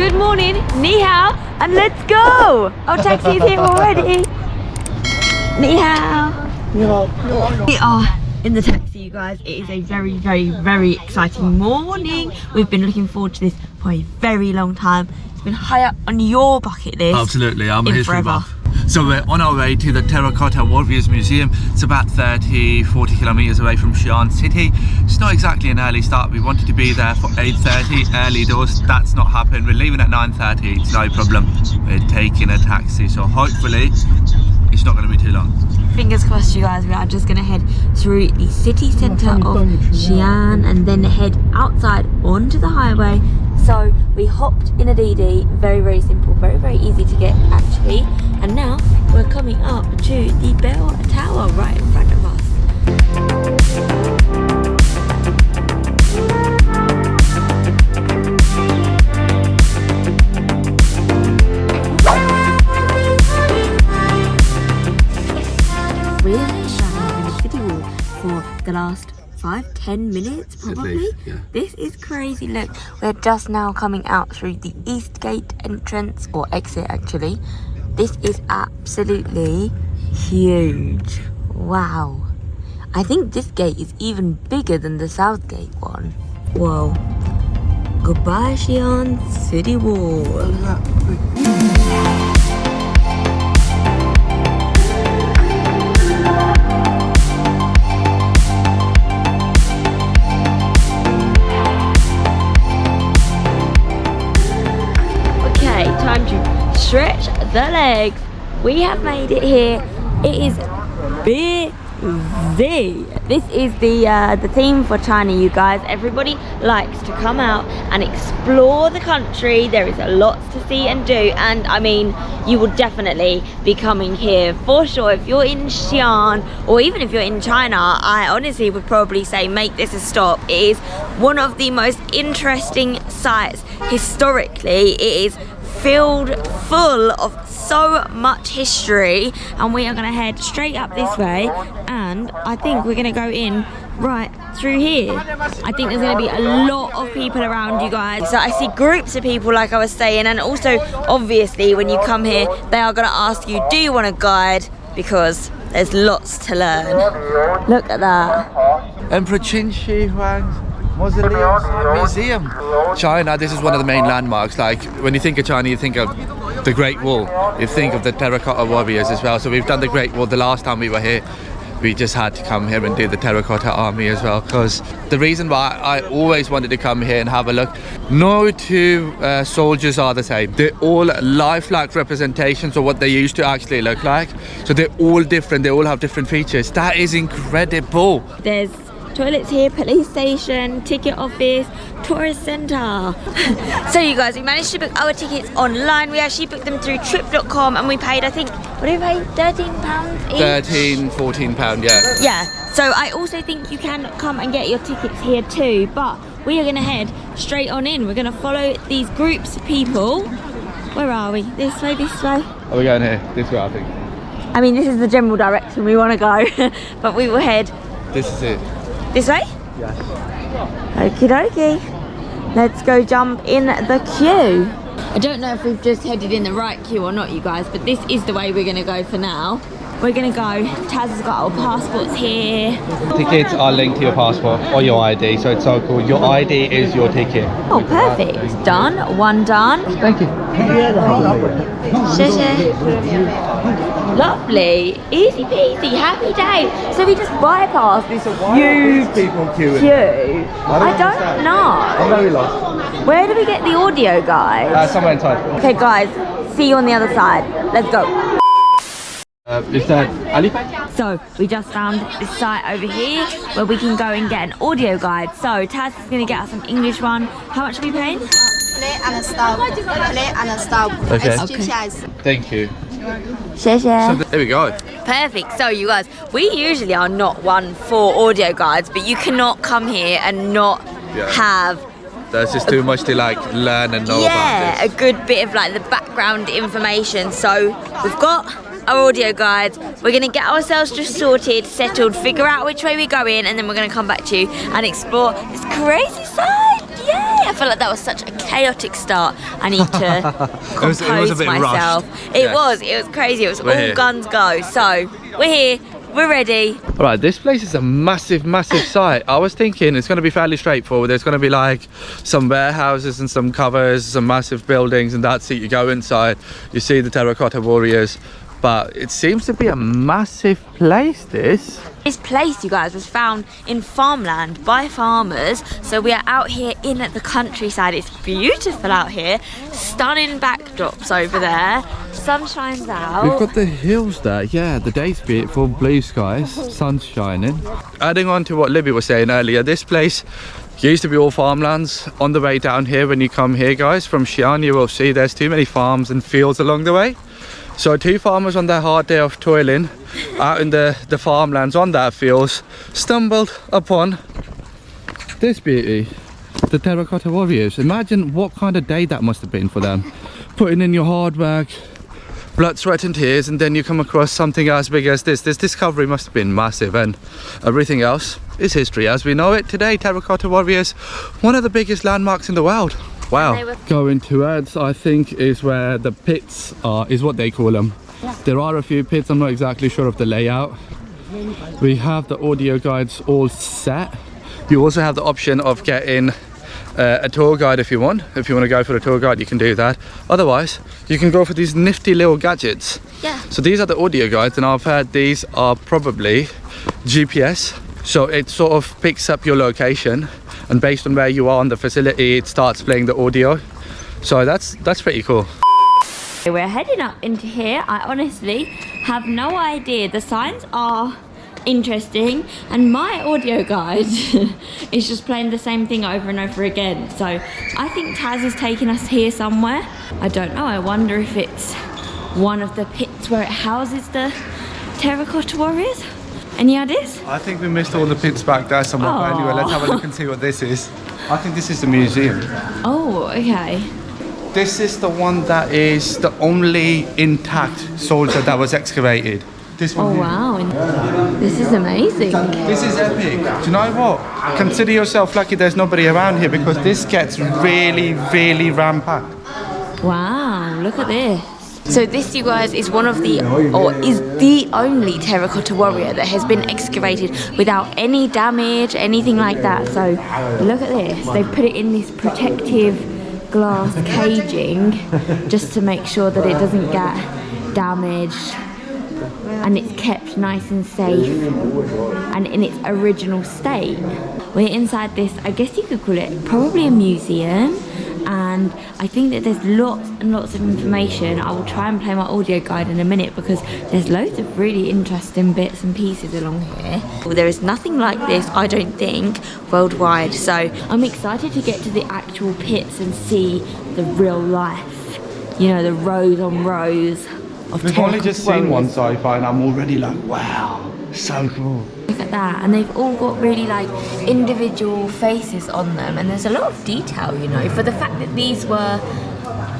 Good morning, ni hao, and let's go! Our taxi is here already. Ni hao. We are in the taxi, you guys. It is a very, very, very exciting morning. We've been looking forward to this for a very long time. It's been high up on your bucket list. Absolutely, I'm a history forever. buff. So we're on our way to the Terracotta Warriors Museum. It's about 30-40 kilometers away from Xi'an City. It's not exactly an early start. We wanted to be there for 8:30 early doors. That's not happened. We're leaving at 9:30. It's no problem. We're taking a taxi, so hopefully it's not going to be too long. Fingers crossed, you guys. We are just going to head through the city centre of Xi'an and then head outside onto the highway. So we hopped in a DD, very, very simple, very, very easy to get actually. And now we're coming up to the bell tower right in front of us. We've been standing in the city wall for the last 5-10 minutes probably. Least, yeah. This is crazy. Look, we're just now coming out through the east gate entrance, or exit actually. This is absolutely huge. Wow. I think this gate is even bigger than the south gate one. Whoa. Goodbye Xi'an City Wall. Time to stretch the legs. We have made it here. It is busy. This is the theme for China, you guys. Everybody likes to come out and explore the country. There is a lot to see and do, and I mean, you will definitely be coming here for sure. If you're in Xi'an, or even if you're in China, I honestly would probably say make this a stop. It is one of the most interesting sites historically. It is filled full of so much history, and we are going to head straight up this way, and I think we're going to go in right through here. I think there's going to be a lot of people around, you guys. So I see groups of people, like I was saying, and also obviously when you come here they are going to ask you, do you want a guide, because there's lots to learn. Look at that. Emperor Qin Shi Huang's Museum. China, this is one of the main landmarks. Like when you think of China, you think of the Great Wall, you think of the Terracotta Warriors as well. So we've done the Great Wall. The last time we were here, we just had to come here and do the Terracotta Army as well, because the reason why I always wanted to come here and have a look, no two soldiers are the same. They're all lifelike representations of what they used to actually look like. So they're all different. They all have different features. That is incredible. There's toilets here, police station, ticket office, tourist centre. So you guys, we managed to book our tickets online. We actually booked them through trip.com, and we paid, I think, what did we pay? £13 each? £13-14, yeah. Yeah, so I also think you can come and get your tickets here too, but we are going to head straight on in. We're going to follow these groups of people. Where are we? This way, this way? Are we going here? This way, I think. I mean, this is the general direction we want to go, but we will head... This is it. This way? Yes. Okie dokie. Let's go jump in the queue. I don't know if we've just headed in the right queue or not, you guys, but this is the way we're going to go for now. We're going to go. Taz has got our passports here. Tickets are linked to your passport or your ID, so it's so cool. Your ID is your ticket. Oh, perfect. Done. One done. Thank you. Lovely. Easy peasy. Happy day. So we just bypassed this huge people queuing. queue. I don't know. I'm very lost. Where do we get the audio guide? Somewhere inside. Okay, guys. See you on the other side. Let's go. Is that Ali? So we just found this site over here where we can go and get an audio guide. So Taz is going to get us an English one. How much are we paying? Play and stop. Play and stop. Okay. SGPS. Thank you. So There we go. perfect. So you guys, we usually are not one for audio guides, but you cannot come here and not have There's just too much to like learn and know about a this. good bit of like the background information. So we've got our audio guides. We're going to get ourselves just sorted, settled, figure out which way we're going, and then we're going to come back to you and explore this crazy site. yay! I felt like that was such a chaotic start. I need to compose it was a bit myself. rushed. It Yes. was crazy. It was We're all here. guns go. So we're here, we're ready. All right, this place is a massive site. I was thinking it's going to be fairly straightforward. There's going to be like some warehouses and some covers, some massive buildings, and that's it. You go inside, you see the Terracotta Warriors, but it seems to be a massive place, this. This place, you guys, was found in farmland by farmers. So we are out here in the countryside. It's beautiful out here. Stunning backdrops over there. Sun shines out. We've got the hills there. Yeah, the day's beautiful, blue skies, sun's shining. Adding on to what Libby was saying earlier, this place used to be all farmlands. On the way down here, when you come here, guys, from Xi'an, you will see there's too many farms and fields along the way. So two farmers on their hard day of toiling out in the farmlands on their fields stumbled upon this beauty, the Terracotta Warriors. Imagine what kind of day that must have been for them. Putting in your hard work, blood, sweat and tears, and then you come across something as big as this. This discovery must have been massive, and everything else is history as we know it today. Terracotta Warriors, one of the biggest landmarks in the world. Wow. Going towards, I think, is where the pits are, is what they call them. Yeah. There are a few pits, I'm not exactly sure of the layout. We have the audio guides all set. You also have the option of getting a tour guide if you want. If you want to go for a tour guide, you can do that. Otherwise, you can go for these nifty little gadgets. Yeah. So these are the audio guides, and I've heard these are probably GPS. So it sort of picks up your location, and based on where you are on the facility, it starts playing the audio. So that's pretty cool. We're heading up into here. I honestly have no idea. The signs are interesting, and my audio guide is just playing the same thing over and over again. So I think Taz is taking us here somewhere. I don't know. I wonder if it's one of the pits where it houses the Terracotta Warriors. Any ideas? I think we missed all the pits back there somewhere. But anyway, let's have a look and see what this is. I think this is the museum. Oh, okay. This is the one that is the only intact soldier that was excavated. This one Oh, here. wow. This is amazing. This is epic. Do you know what? Consider yourself lucky there's nobody around here, because this gets really ram-packed. Wow, look at this. So this, you guys, is one of the, or is the only Terracotta Warrior that has been excavated without any damage, anything like that. So look at this. They've put it in this protective glass caging just to make sure that it doesn't get damaged, and it's kept nice and safe and in its original state. We're inside this, I guess you could call it probably a museum, and I think that there's lots and lots of information. I will try and play my audio guide in a minute because there's loads of really interesting bits and pieces along here. There is nothing like this, I don't think, worldwide. So I'm excited to get to the actual pits and see the real life, you know, the rows on rows of We've only just Terracotta seen one Warriors. so far, and I'm already like, wow, so cool. Look at that, and they've all got really like individual faces on them, and there's a lot of detail, you know, for the fact that these were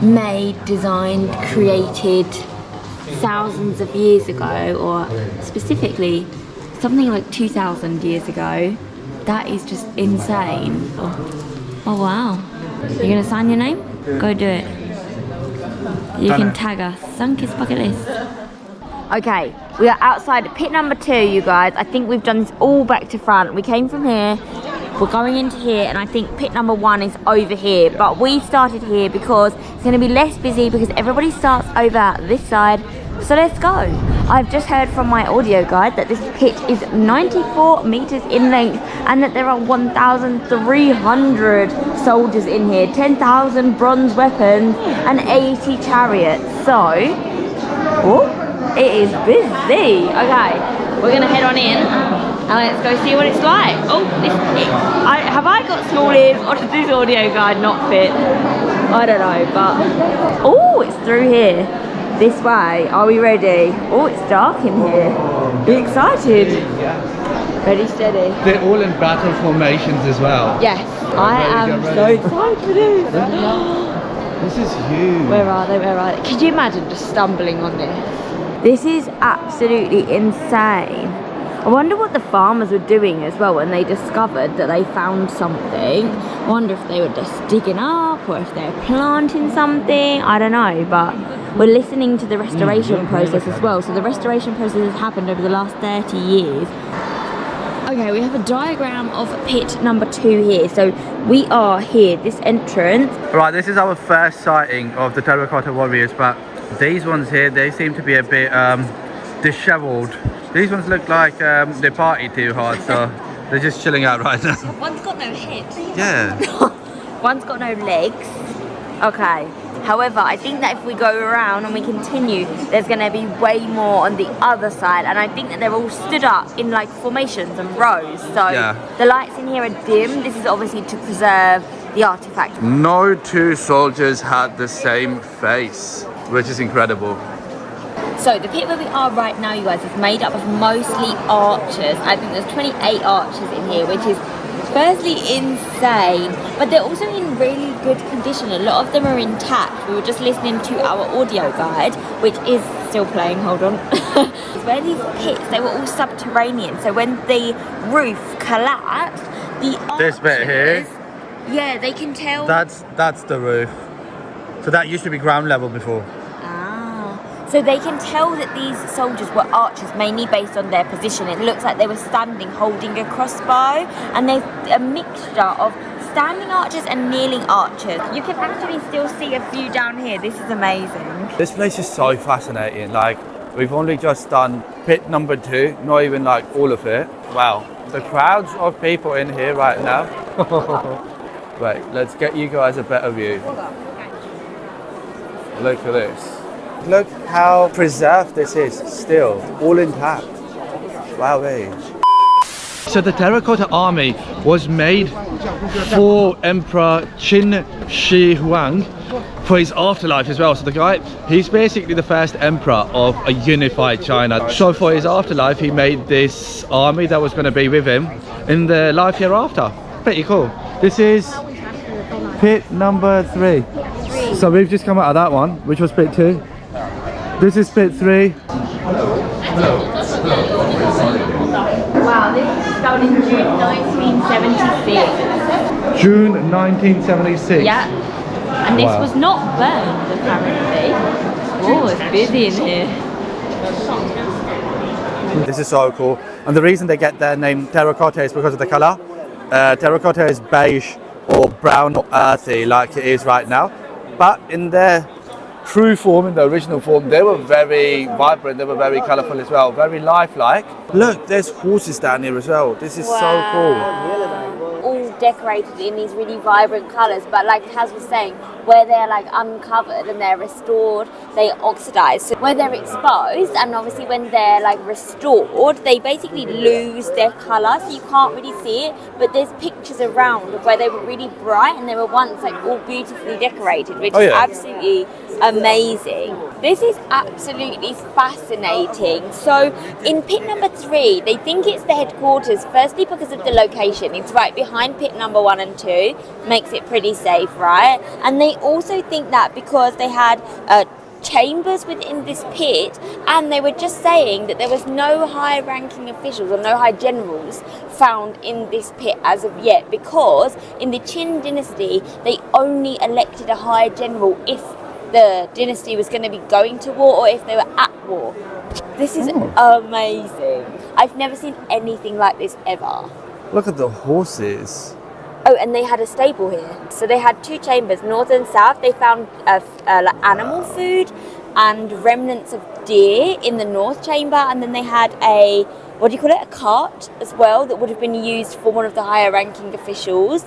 made, designed, created thousands of years ago, or specifically something like 2,000 years ago. That is just insane. Oh wow. You're gonna sign your name? Go do it. You can tag us. Sunkiss bucket list. Okay, we are outside pit number 2, you guys. I think we've done this all back to front. We came from here, we're going into here, and I think pit number 1 is over here. But we started here because it's going to be less busy because everybody starts over this side. So let's go. I've just heard from my audio guide that this pit is 94 meters in length and that there are 1,300 soldiers in here, 10,000 bronze weapons and 80 chariots. So, it is busy. Okay, we're gonna head on in and let's go see what it's like. Oh, have I got small ears or does this audio guide not fit? I don't know, but oh, it's through here. This way. Are we ready? Oh, it's dark in here. Be excited. Ready, steady. They're all in battle formations as well. Yes, I am so excited. This is huge. Where are they? Where are they? Could you imagine just stumbling on this? This is absolutely insane. I wonder what the farmers were doing as well when they discovered that they found something. I wonder if they were just digging up or if they were planting something. I don't know, but we're listening to the restoration process as well. So the restoration process has happened over the last 30 years. Okay, we have a diagram of pit number 2 here. So we are here, this entrance. Right, this is our first sighting of the Terracotta Warriors, but these ones here, they seem to be a bit disheveled. These ones look like they party too hard, so they're just chilling out right now. One's got no hips. Yeah. One's got no legs. Okay. However, I think that if we go around and we continue, there's going to be way more on the other side. And I think that they're all stood up in like formations and rows. So yeah. The lights in here are dim. This is obviously to preserve the artifact. No two soldiers had the same face, which is incredible. So the pit where we are right now, you guys, is made up of mostly archers. I think there's 28 archers in here, which is firstly insane, but they're also in really good condition. A lot of them are intact. We were just listening to our audio guide, which is still playing, hold on. Where these pits, they were all subterranean, so when the roof collapsed, the archers, this bit here, yeah, they can tell. That's the roof. So that used to be ground level before. So they can tell that these soldiers were archers, mainly based on their position. It looks like they were standing holding a crossbow, and there's a mixture of standing archers and kneeling archers. You can actually still see a few down here. This is amazing. This place is so fascinating. Like, we've only just done pit number 2, not even like all of it. Wow, the crowds of people in here right now. Wait, let's get you guys a better view. Look at this. Look how preserved this is, still, all intact. Wow. So the Terracotta Army was made for Emperor Qin Shi Huang for his afterlife as well. So the guy, he's basically the first emperor of a unified China. So for his afterlife, he made this army that was going to be with him in the life hereafter. Pretty cool. This is pit number 3. So we've just come out of that one, which was pit 2. This is pit 3. Wow, this was started in June 1976. June 1976. Yeah, and this was not burned apparently. Oh, it's busy in here. This is so cool. And the reason they get their name terracotta is because of the color. Terracotta is beige or brown or earthy like it is right now. But in their true form, in the original form, they were very vibrant, they were very colourful as well, very lifelike. Look, there's horses down here as well. This is so cool. All decorated in these really vibrant colours, but like Taz was saying, where they're like uncovered and they're restored, they oxidize. So where they're exposed, and obviously when they're like restored, they basically lose their colour, so you can't really see it. But there's pictures around of where they were really bright and they were once like all beautifully decorated, which is absolutely amazing. This is absolutely fascinating. So in pit number 3, they think it's the headquarters, firstly because of the location. It's right behind pit number 1 and 2, makes it pretty safe, right? And they also think that because they had chambers within this pit, and they were just saying that there was no high ranking officials or no high generals found in this pit as of yet, because in the Qin dynasty they only elected a high general if the dynasty was going to be going to war or if they were at war. This is amazing. I've never seen anything like this ever. Look at the horses. Oh, and they had a stable here. So they had 2 chambers, north and south. They found like animal food and remnants of deer in the north chamber, and then they had a cart as well that would have been used for one of the higher ranking officials.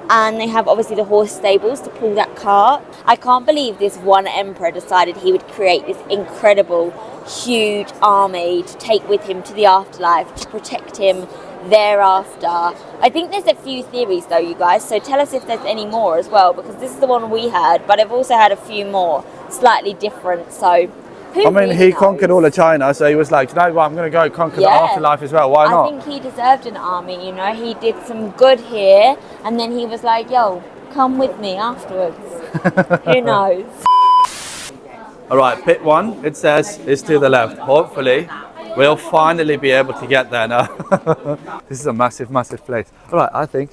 And they have obviously the horse stables to pull that cart. I can't believe this one emperor decided he would create this incredible, huge army to take with him to the afterlife, to protect him thereafter. I think there's a few theories though, you guys, so tell us if there's any more as well, because this is the one we had, but I've also had a few more slightly different, so who I mean, really he knows? conquered all of China, so he was like, you know what, I'm going to go conquer the afterlife as well, why not? I think he deserved an army, you know, he did some good here, and then he was like, yo, come with me afterwards. Who knows? Alright, pit 1, it says, is to the left. Hopefully, We'll finally be able to get there now. This is a massive, massive place. All right, I think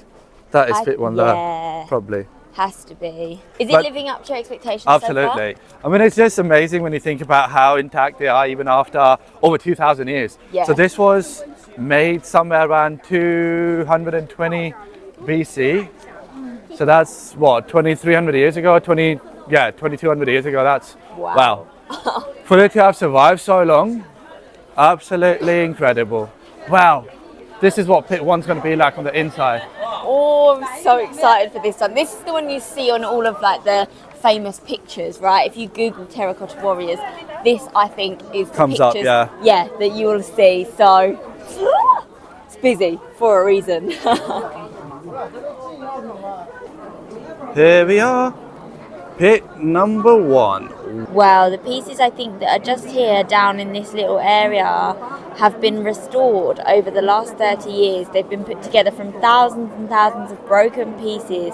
that is fit one there, probably. Has to be. Is it But living up to your expectations absolutely. so far? I mean, it's just amazing when you think about how intact they are even after over 2,000 years. Yeah. So this was made somewhere around 220 BC. So that's what, 2,300 years ago? 2,200 years ago. That's wow. For it to have survived so long, absolutely incredible. Wow. This is what pit one's going to be like on the inside. Oh, I'm so excited for this one. This is the one you see on all of like the famous pictures, right? If you Google Terracotta Warriors, this I think is the Comes up, pictures, yeah. that you will see. So it's busy for a reason. Here we are, pit number one. Well, the pieces I think that are just here down in this little area have been restored over the last 30 years. They've been put together from thousands and thousands of broken pieces.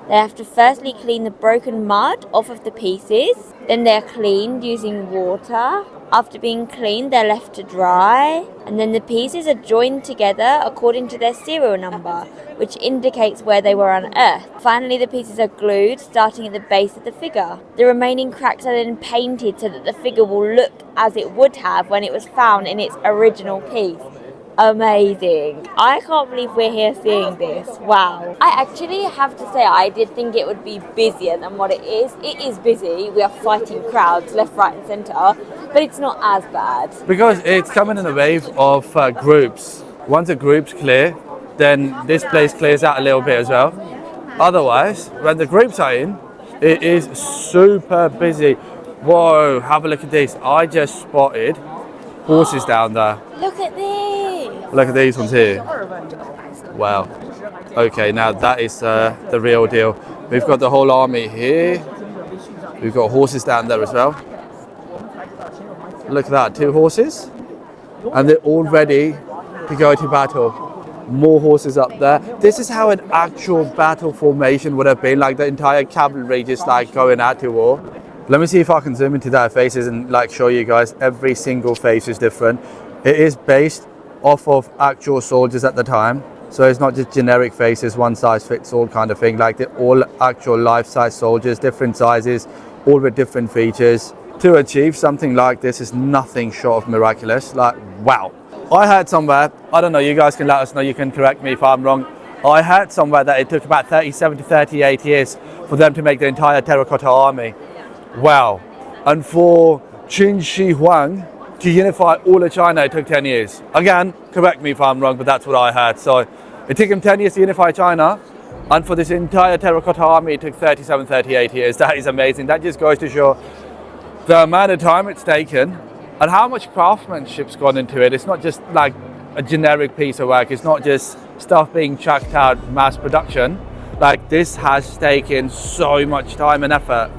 They have to firstly clean the broken mud off of the pieces. Then they're cleaned using water. After being cleaned, they're left to dry. And then the pieces are joined together according to their serial number, which indicates where they were on Earth. Finally, the pieces are glued, starting at the base of the figure. The remaining cracks are then painted so that the figure will look as it would have when it was found in its original piece. Amazing. I can't believe we're here seeing this. Wow. I actually have to say I did think it would be busier than what it is. It is busy. We are fighting crowds left, right and centre, but it's not as bad. Because it's coming in a wave of groups. Once the groups clear, then this place clears out a little bit as well. Otherwise, when the groups are in, it is super busy. Whoa, have a look at this. I just spotted horses down there. Look at this. Look at these ones here. Wow. Okay, now that is the real deal. We've got the whole army here. We've got horses down there as well. Look at that, 2 horses. And they're all ready to go to battle. More horses up there. This is how an actual battle formation would have been, like the entire cavalry just like going out to war. Let me see if I can zoom into their faces and like show you guys. Every single face is different. It is based off of actual soldiers at the time. So it's not just generic faces, one size fits all kind of thing. Like they're all actual life-size soldiers, different sizes, all with different features. To achieve something like this is nothing short of miraculous. Like, wow. I heard somewhere, I don't know, you guys can let us know, you can correct me if I'm wrong. I heard somewhere that it took about 37 to 38 years for them to make the entire Terracotta Army. Wow. And for Qin Shi Huang to unify all of China, it took 10 years. Again, correct me if I'm wrong, but that's what I heard. So it took him 10 years to unify China. And for this entire Terracotta Army, it took 37, 38 years. That is amazing. That just goes to show the amount of time it's taken and how much craftsmanship's gone into it. It's not just like a generic piece of work. It's not just stuff being chucked out, mass production. Like this has taken so much time and effort.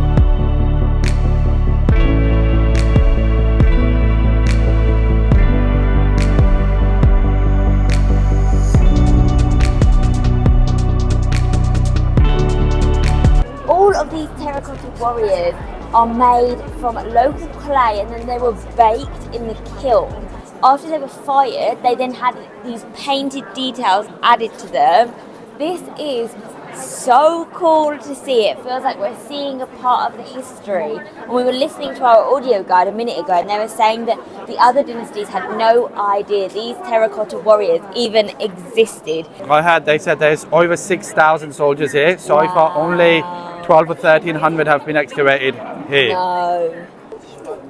All of these Terracotta Warriors are made from local clay and then they were baked in the kiln. After they were fired, they then had these painted details added to them. This is so cool to see. It feels like we're seeing a part of the history. And we were listening to our audio guide a minute ago and they were saying that the other dynasties had no idea these Terracotta Warriors even existed. I heard they said there's over 6,000 soldiers here. So far only 12 or 1,300 have been excavated here. No.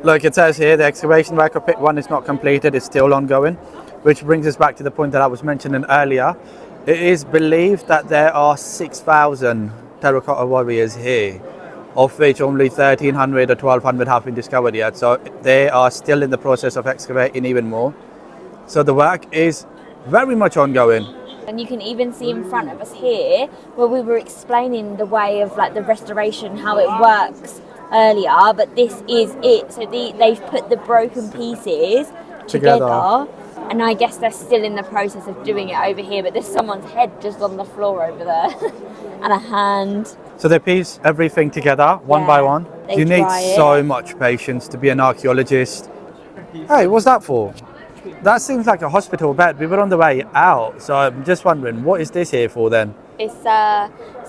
Look, it says here the excavation work of pit 1 is not completed, it's still ongoing, which brings us back to the point that I was mentioning earlier. It is believed that there are 6,000 Terracotta Warriors here, of which only 1,300 or 1,200 have been discovered yet. So they are still in the process of excavating even more. So the work is very much ongoing. And you can even see in front of us here where we were explaining the way of like the restoration, how it works earlier, but this is it. So they've put the broken pieces together and I guess they're still in the process of doing it over here, but there's someone's head just on the floor over there and a hand. So they piece everything together one by one. You need so much patience to be an archaeologist. Hey, what's that for? That seems like a hospital bed. We were on the way out, so I'm just wondering, what is this here for then? It's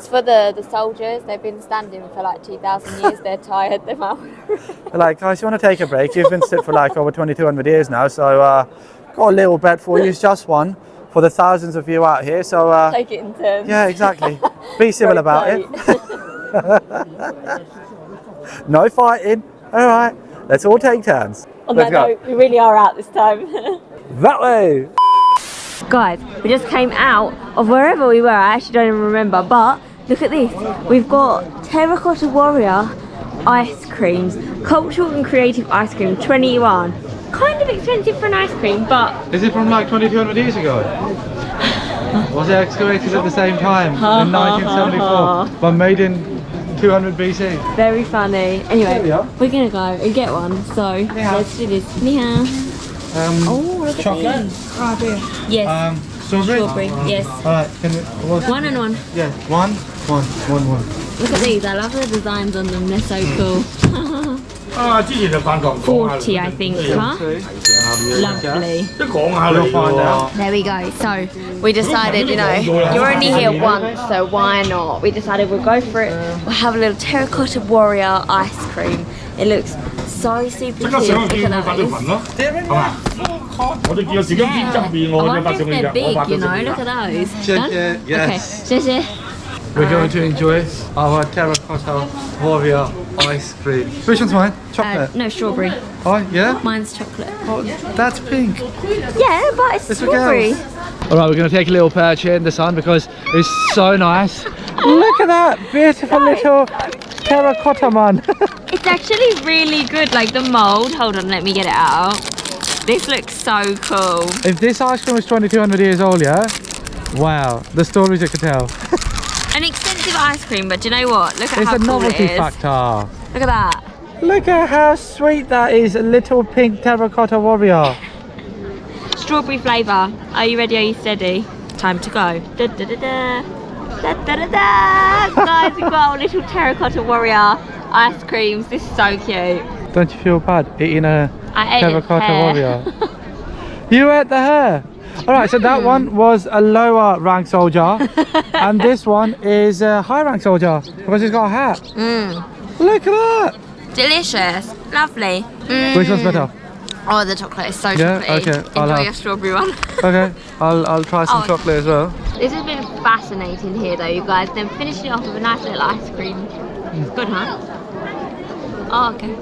for the soldiers. They've been standing for like 2,000 years. They're tired. They're out. They're like, guys, you want to take a break? You've been stood for like over 2,200 years now, so got a little bed for you. It's just one for the thousands of you out here. So Take it in turns. yeah, exactly. Be civil about it. No fighting. All right, let's all take turns. On Let's that go. note, we really are out this time. That way. Guys, we just came out of wherever we were. I actually don't even remember. But look at this. We've got Terracotta Warrior ice creams. Cultural and creative ice cream, 20 yuan. Kind of expensive for an ice cream, but Is it from like 2,200 years ago? Was it excavated at the same time in 1974, but made in 200 BC? very funny. Anyway, we are. we're gonna go and get one. So let's do this. Ni hao. Oh, look chocolate? at these. Yes. Strawberry? Strawberry. Yes. Alright, can it, One and one. yeah, one. Look at these. I love the designs on them. They're so cool. 40, I think, huh? Lovely. We'll find out. There we go. So we decided, you know, you're only here once, so why not? We decided we'll go for it. We'll have a little Terracotta Warrior ice cream. It looks so super cute. Look at those. Yeah. I wonder if they're big, you know. Look at those. Done? Yes. Okay. We're going to enjoy our Terracotta Warrior ice cream. Which one's mine? Chocolate? No, strawberry. Oh, yeah? Mine's chocolate. Oh, that's pink. Yeah, but it's It's for strawberry. girls. Alright, we're going to take a little perch here in the sun because it's so nice. Look at that beautiful little terracotta man. It's actually really good, like the mold. Hold on, let me get it out. This looks so cool. If this ice cream was 2,200 years old, yeah? Wow, the stories you could tell. An expensive ice cream, but do you know what? Look at It's how a cool novelty it is. factor. Look at that. Look at how sweet that is, a little pink terracotta warrior. Strawberry flavour. Are you ready? Are you steady? Time to go. Da, da, da, da. Da, da, da, da. Guys, we've got our little Terracotta Warrior ice creams. This is so cute. Don't you feel bad eating a I ate terracotta hair. warrior? You ate the hair. Alright, so that one was a lower rank soldier and this one is a high rank soldier because he's got a hat. Look at that. Delicious. Lovely. Which one's better? Oh, the chocolate is so Yeah, chocolatey. okay, I'll Enjoy have- your strawberry one. Okay, I'll try some Oh. chocolate as well. This has been fascinating here though, you guys. Then finishing it off with a nice little ice cream. Good, huh? Oh, okay.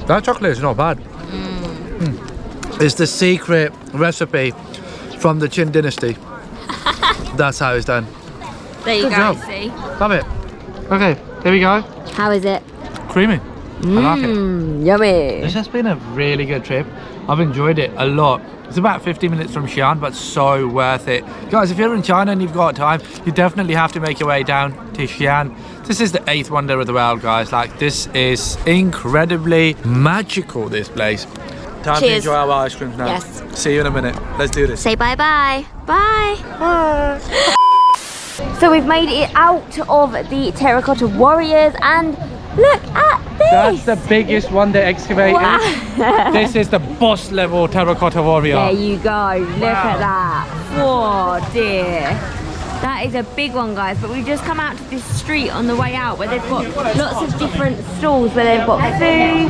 That chocolate is not bad. It's the secret recipe from the Qin dynasty. That's how it's done. There you Good go, job. see? Love it. Okay, here we go. How is it? Creamy. I like it. Yummy. This has been a really good trip. I've enjoyed it a lot. It's about 50 minutes from Xi'an, but so worth it. Guys, if you're in China and you've got time, you definitely have to make your way down to Xi'an. This is the 8th wonder of the world, guys. Like, this is incredibly magical, this place. Time to Cheers. enjoy our ice creams now. Yes. See you in a minute. Let's do this. Say bye-bye. Bye. So we've made it out of the Terracotta Warriors and look at this. That's the biggest one they excavated. Wow. This is the boss level terracotta warrior. There you go. Look at that. Oh dear. That is a big one, guys. But we've just come out to this street on the way out where they've got lots of different stalls where they've got food,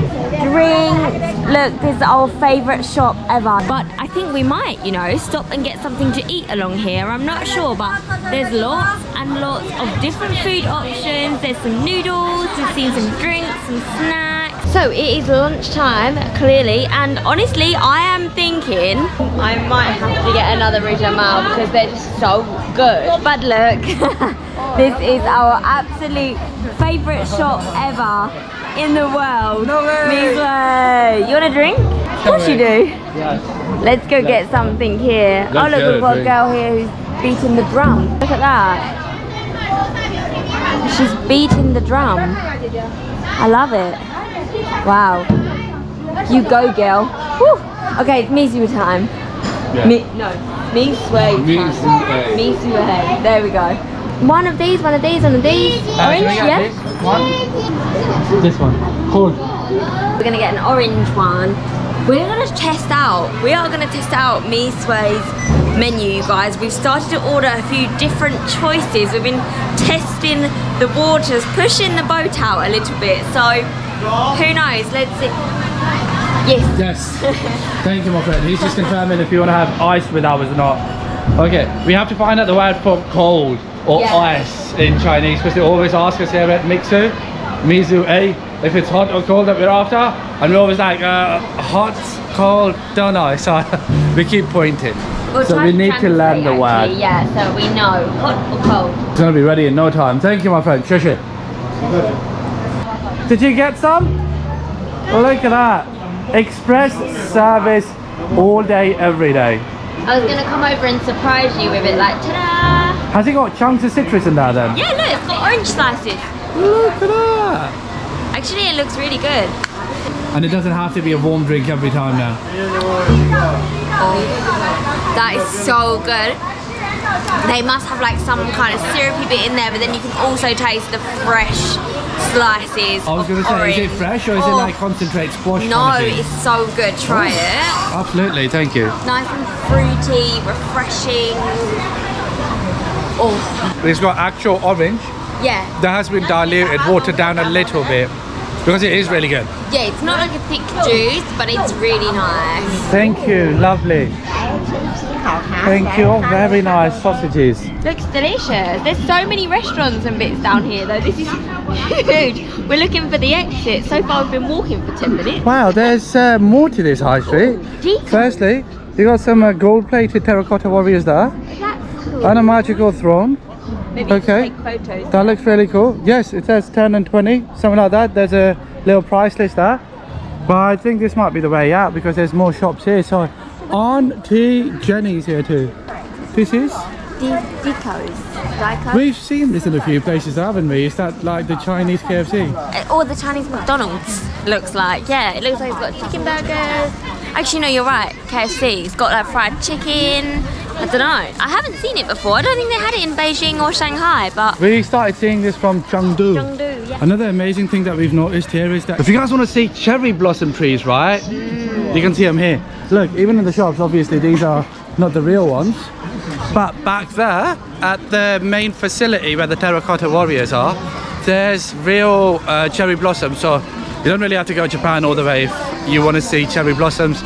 drinks. Look, this is our favourite shop ever. But I think we might, you know, stop and get something to eat along here. I'm not sure, but there's lots and lots of different food options. There's some noodles, we've seen some drinks, some snacks. So it is lunchtime, clearly, and honestly, I am thinking I might have to get another Rouge Mile because they're just so good. But look, this is our absolute favourite shop ever in the world. No way! This way. You want a drink? Of course you do. Yes. Let's go get something here. Oh look, we've got a girl here who's beating the drum. Look at that. She's beating the drum. I love it. Wow. You go, girl. Whew. Okay, it's me super time. Yeah. Me sway time. Me sway. There we go. One of these, one of these, one of these. Orange, yeah? This one. Cool. We're gonna get an orange one. We are gonna test out Mi Sui's menu, you guys. We've started to order a few different choices. We've been testing the waters, pushing the boat out a little bit. So who knows? Let's see. Yes. Yes. Thank you, my friend. He's just confirming if you want to have ice with ours or not. Okay, we have to find out the word for cold or ice in Chinese, because they always ask us here at Mixu, Mizu A, if it's hot or cold that we're after, and we're always like hot, cold, don't know. So we keep pointing. We'll so we need to learn the word. Yeah, so we know hot or cold. It's gonna be ready in no time. Thank you, my friend. Shush. Did you get some? Oh, look at that. Express service all day, every day. I was gonna come over and surprise you with it, like ta-da! Has it got chunks of citrus in there then? Yeah, look, it's got orange slices. Look at that. Actually, it looks really good. And it doesn't have to be a warm drink every time now. That is so good. They must have like some kind of syrupy bit in there, but then you can also taste the fresh slices. I was going to say, orange. is it fresh or is it like concentrate squash? No, kind of thing? it's so good. Try it. Absolutely, thank you. Nice and fruity, refreshing. Oh, It's got actual orange yeah. that has been diluted, watered down a little bit, because it is really good. Yeah, it's not like a thick juice, but it's really nice. Thank you, lovely. Thank you, very nice sausages. Looks delicious. There's so many restaurants and bits down here though. This is huge. We're looking for the exit. So far we've been walking for 10 minutes. Wow, there's more to this high street. Deco. Firstly, you got some gold-plated Terracotta Warriors there, That's cool. and a magical throne. Maybe Okay. take photos. That looks really cool. Yes, it says 10 and 20, something like that. There's a little price list there. But I think this might be the way out because there's more shops here. So Auntie Jenny's here too. This is? Decos. We've seen this in a few places, haven't we? Is that like the Chinese KFC? Or the Chinese McDonald's looks like. Yeah, it looks like it's got chicken burgers. Actually, no, you're right. KFC. It's got like fried chicken. I don't know. I haven't seen it before. I don't think they had it in Beijing or Shanghai, but We started seeing this from Chengdu. Chengdu, yeah. Another amazing thing that we've noticed here is that if you guys want to see cherry blossom trees, right? You can see them here. Look, even in the shops, obviously these are not the real ones. But back there at the main facility where the Terracotta Warriors are, there's real cherry blossoms. So you don't really have to go to Japan all the way if you want to see cherry blossoms.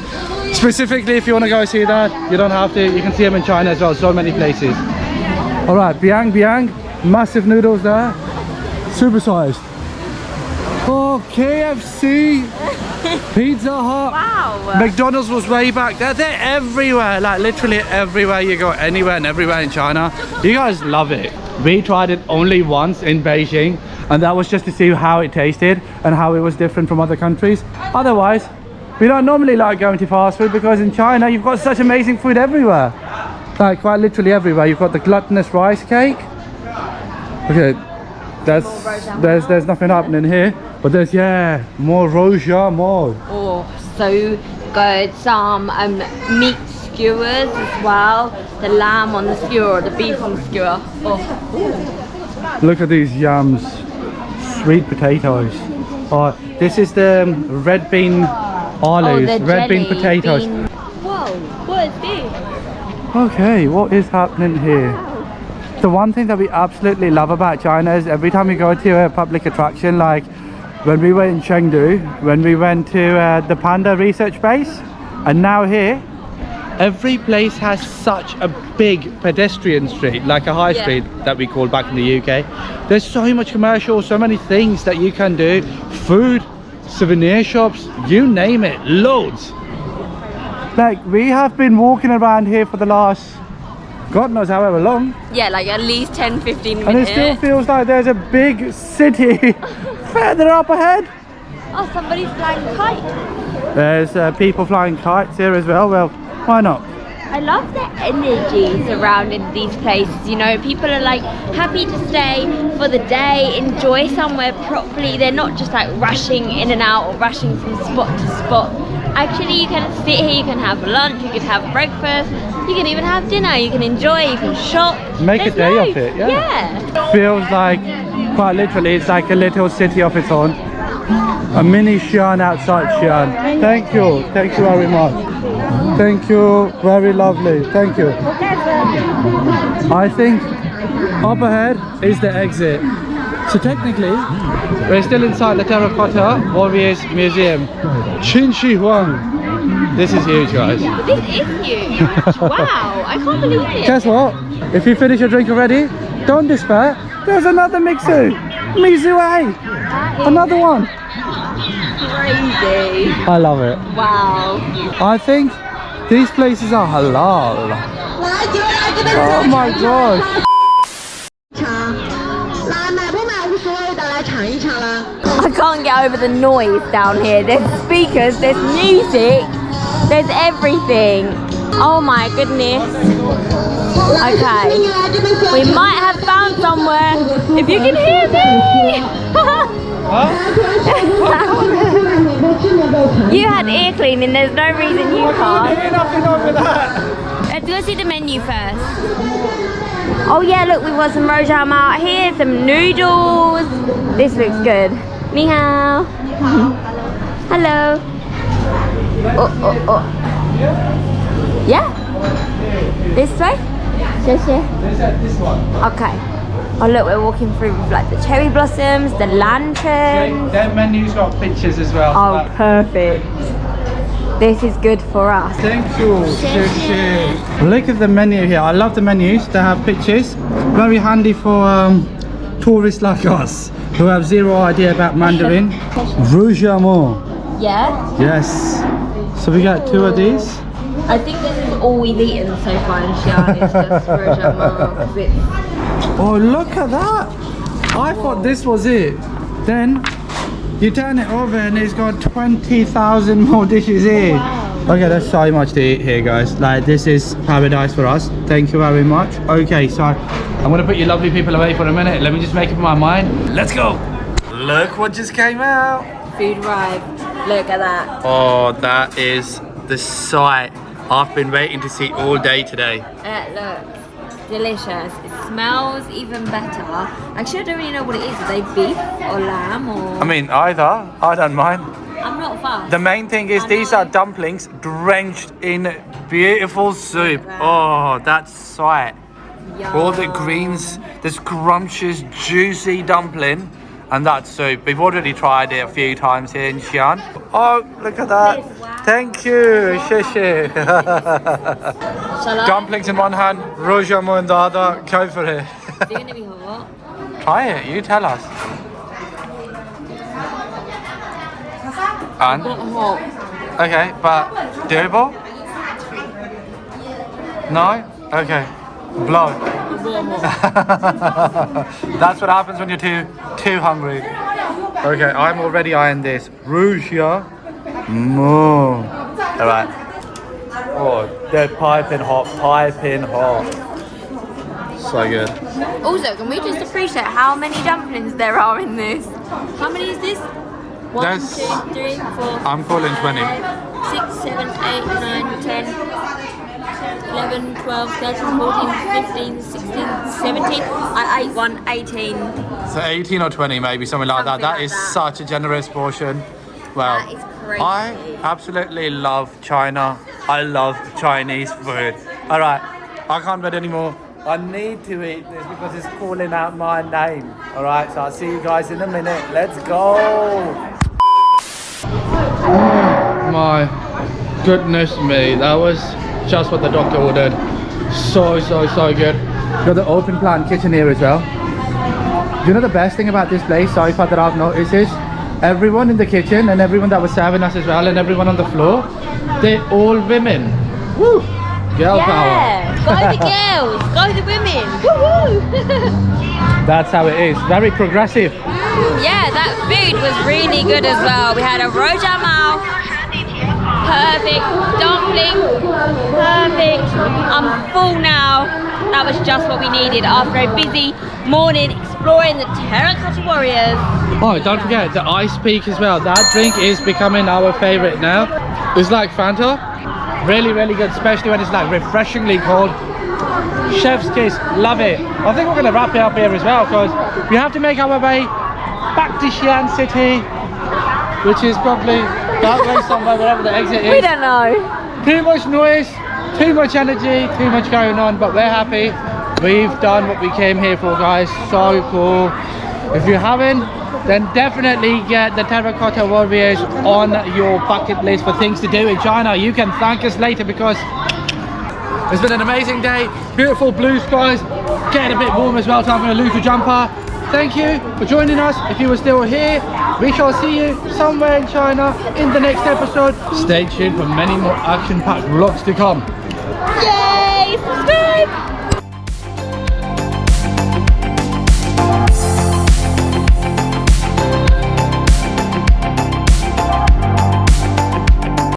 Specifically, if you want to go see that, you don't have to. You can see them in China as well, so many places. All right, biang biang, massive noodles there, supersized. Oh, KFC, Pizza Hut, wow. McDonald's was way back there. They're everywhere, like literally everywhere you go, anywhere and everywhere in China. You guys love it. We tried it only once in Beijing, and that was just to see how it tasted and how it was different from other countries. Otherwise, we don't normally like going to fast food because in China you've got such amazing food everywhere. Like quite literally everywhere. You've got the gluttonous rice cake. Okay, there's nothing happening here. But there's, yeah, more roja, more. Oh, so good. Some meat skewers as well. The lamb on the skewer, the beef on the skewer. Oh. Look at these yams. Sweet potatoes. Oh, this is the red bean alus, the red bean jelly potatoes. bean. Whoa, what is this? Okay, what is happening here? The one thing that we absolutely love about China is every time we go to a public attraction, like when we were in Chengdu, when we went to the Panda research base, and now here, every place has such a big pedestrian street, like a high street that we call back in the UK. There's so much commercial, so many things that you can do. Food, souvenir shops, you name it, loads. Like, we have been walking around here for the last, God knows however long. Yeah, like at least 10-15 minutes. And it still feels like there's a big city further up ahead. Oh, somebody's flying a kite. There's people flying kites here as well. Well, why not? I love the energy surrounding these places. You know, people are like happy to stay for the day, enjoy somewhere properly. They're not just like rushing in and out or rushing from spot to spot. Actually, you can sit here, you can have lunch, you can have breakfast, you can even have dinner, you can enjoy, you can shop. Make There's a day loads. of it, yeah. Yeah. Feels like, quite literally, it's like a little city of its own. A mini Xi'an outside Xi'an. Thank you very much. Thank you, very lovely. Thank you. I think up ahead is the exit. So technically, we're still inside the Terracotta Warriors Museum. Qin Shi Huang. This is huge, guys. This is huge. Wow, I can't believe it. Guess what? If you finish your drink already, don't despair. There's another Mixu. Mizu A. Another one. Crazy. I love it. Wow. I think these places are halal. Oh my gosh. I can't get over the noise down here. There's speakers, there's music, there's everything. Oh my goodness. Okay. We might have found somewhere. If you can hear me. You had ear cleaning, there's no reason you can't. Nothing over that. Let's go see the menu first. Oh yeah, look, we've got some rojam out here, some noodles. This looks good. Ni hao. Hello. Oh. Yeah? This way? This one. Okay. Oh look, we're walking through with like the cherry blossoms, the lanterns. Their menu's got pictures as well. Oh, perfect. This is good for us. Thank you. Look at the menu here. I love the menus. They have pictures. Very handy for tourists like us who have zero idea about Mandarin. Rouge Amour. Yeah? Yes. So we got 2 of these. I think this is all we've eaten so far in Xi'an. It's just rojam. Oh, look at that. I thought this was it. Then you turn it over and it's got 20,000 more dishes here. Wow. Okay, there's so much to eat here, guys. Like, this is paradise for us. Thank you very much. Okay, so I'm gonna put you lovely people away for a minute. Let me just make up my mind. Let's go. Look what just came out. Food arrived. Look at that. Oh, that is the sight I've been waiting to see all day today. Look. Delicious. It smells even better. Actually, I don't really know what it is. Are they beef or lamb or... I mean, either. I don't mind. I'm not fast. The main thing is these are dumplings drenched in beautiful soup. Oh, that's sight. Yum. All the greens, this scrumptious, juicy dumpling, and that soup. We've already tried it a few times here in Xi'an. Oh, look at that. Wow. Thank you. Shishi. Shall I? Dumplings in one hand, rouge amour in the other. Go for it. Is it going to be hot? Try it. You tell us. And? Not hot. Okay, but doable? No? Okay. Blow. That's what happens when you're too hungry. Okay, I'm already eyeing this. Rouge, yeah? Moo. Alright. Oh, they're piping hot. So good. Also, can we just appreciate how many dumplings there are in this? How many is this? 1, That's- 2, 3, 4, I'm calling 20. 5, 6, 7, 8, 9, 10, 11, 12, 13, 14, 15, 16, 17. I ate 1, 18. So 18 or 20 maybe, something like that. Something That like is that. such a generous portion. Well, That is crazy. I absolutely love China. I love Chinese food. All right, I can't wait anymore. I need to eat this because it's calling out my name. All right, so I'll see you guys in a minute. Let's go. Oh my goodness me, that was just what the doctor ordered. So good. Got the open plan kitchen here as well. You know the best thing about this place so far that I've noticed is everyone in the kitchen and everyone that was serving us as well and everyone on the floor, they're all women. Woo! Girl power. Go the girls, go the women. Woo-hoo. That's how it is. Very progressive. Yeah, that food was really good as well. We had a rojam mao. Perfect. Dumpling. Perfect. I'm full now. That was just what we needed after a busy morning exploring the Terracotta Warriors. Oh, don't forget the ice peak as well. That drink is becoming our favorite now. It's like Fanta. Really good, especially when it's like refreshingly cold. Chef's kiss, love it. I think we're gonna wrap it up here as well because we have to make our way back to Xi'an City. which is probably that way somewhere, wherever the exit is. We don't know. Too much noise, too much energy, too much going on, but we're happy. We've done what we came here for, guys. So cool. If you haven't, then definitely get the Terracotta Warriors on your bucket list for things to do in China. You can thank us later because it's been an amazing day. Beautiful blue skies, getting a bit warm as well, so I'm going to lose the jumper. Thank you for joining us. If you were still here, we shall see you somewhere in China in the next episode. Stay tuned for many more action-packed vlogs to come. Yeah!